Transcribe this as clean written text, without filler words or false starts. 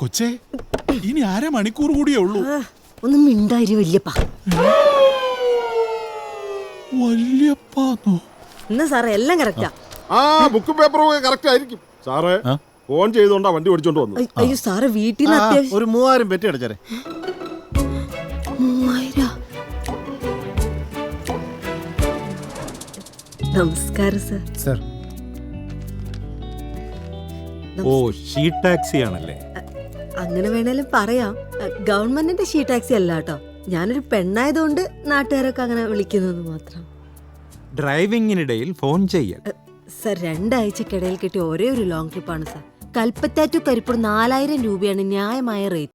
കൊച്ചേ, ഇനി അര മണിക്കൂർ കൂടിയേ ഉള്ളൂ. ഒന്നും മിണ്ടായിരി വല്യപ്പാ. വല്യപ്പാന്നോ? ഇന്ന് സാറേ എല്ലാം കറക്റ്റാ. ആ ബുക്കും പേപ്പറും കറക്റ്റ് ആയിരിക്കും സാറേ. ഫോൺ ചെയ്തോണ്ടാ വണ്ടി ഓടിച്ചോണ്ട് വന്നു. അയ്യോ സാറ് വീട്ടിൽ നിന്ന് അത്യാവശ്യം. ഒരു 3000 പെറ്റി അടച്ചാരെ. 3000. നമസ്കാരം സർ. സർ. ഓ, ഷീ ടാക്സി ആണല്ലേ? അങ്ങനെ വേണേലും പറയാം. ഗവൺമെന്റിന്റെ ഷീ ടാക്സി അല്ല കേട്ടോ. ഞാനൊരു പെണ്ണായതുകൊണ്ട് നാട്ടുകാരൊക്കെ അങ്ങനെ വിളിക്കുന്നത് മാത്രം. ഡ്രൈവിംഗിനിടയിൽ ഫോൺ ചെയ്യൽ. സർ 2 ആഴ്ചക്കിടയിൽ കിട്ടിയ ഒരേ ഒരു ലോങ് ട്രിപ്പാണ് സർ. കൽപ്പറ്റ ടു കരിപ്പൂർ 4000 രൂപയാണ് ന്യായമായ റേറ്റ്.